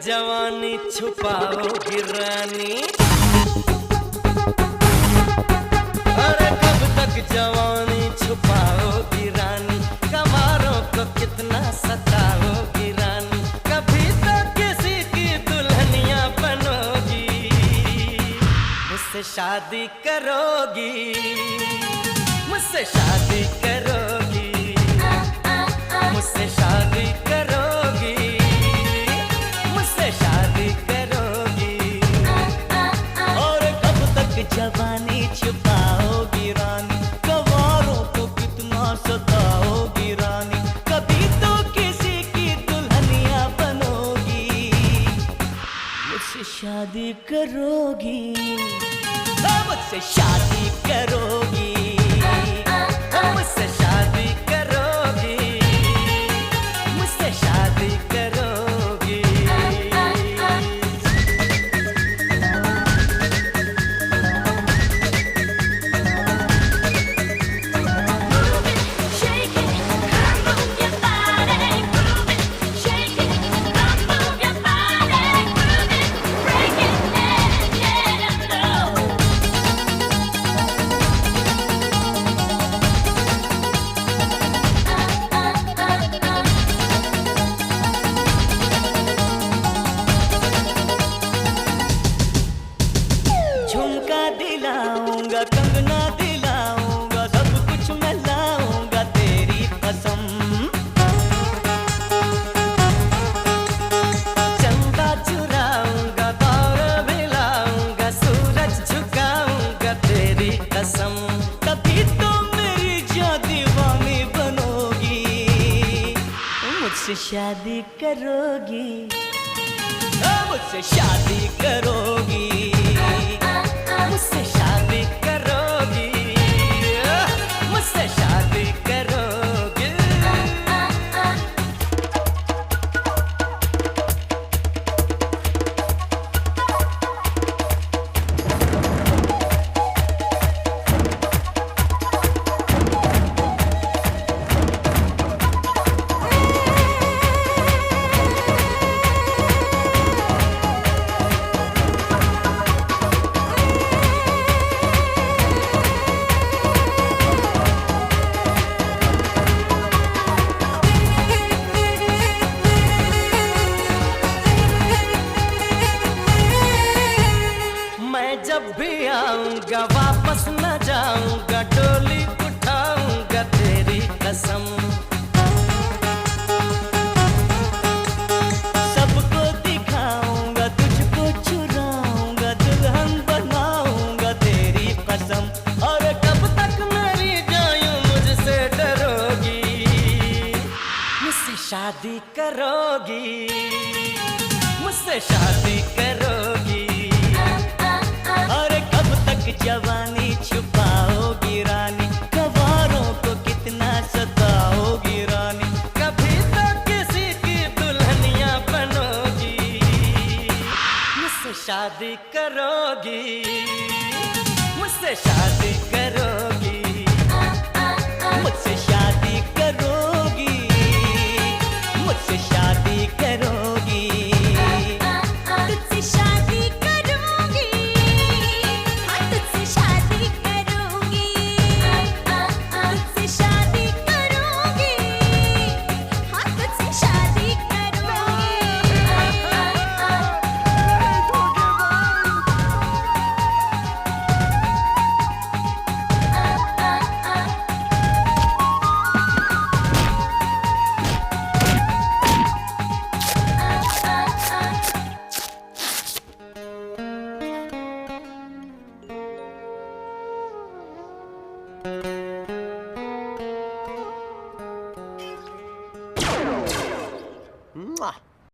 जवानी छुपाओगी रानी, अरे कब तक जवानी छुपाओगी रानी, कमारों को कितना सताओगी रानी, कभी तो किसी की दुल्हनिया बनोगी, मुझसे शादी करोगी, मुझसे शादी करोगी, मुझसे शादी करोगी, मुझसे शादी करोगी, और कब तक जवानी छुपाओगी रानी, कवारों को कितना सताओगी रानी, कभी तो किसी की दुल्हनिया बनोगी, मुझसे शादी करोगी, मुझसे शादी करोगी, मुझसे शादी करोगी, मुझसे शादी करोगी। झुमका दिलाऊंगा, कंगना दिलाऊंगा, सब कुछ मैं लाऊंगा तेरी कसम, चंदा चुराऊंगा, दौर मिलाऊंगा, सूरज झुकाऊंगा तेरी कसम, तभी तो मेरी जान दीवानी बनोगी, मुझसे शादी करोगी, मुझसे शादी करोगी, मुझसे शादी करोगी, मुझसे शादी करोगी। जब भी आऊंगा वापस न जाऊंगा, डोली उठाऊंगा तेरी कसम, सबको दिखाऊंगा, तुझको चुराऊंगा, दुल्हन बनाऊंगा तेरी कसम, और कब तक मेरी जायूं मुझसे डरोगी, मुझसे शादी करोगी, मुझसे शादी करोगी, और कब तक जवानी छुपाओगी रानी, कवारों को कितना सताओगी रानी, कभी तो किसी की दुल्हनिया बनोगी, मुझसे शादी करोगी, मुझसे शादी करोगी, मुझसे शादी करोगी, मुझसे शादी करोगी।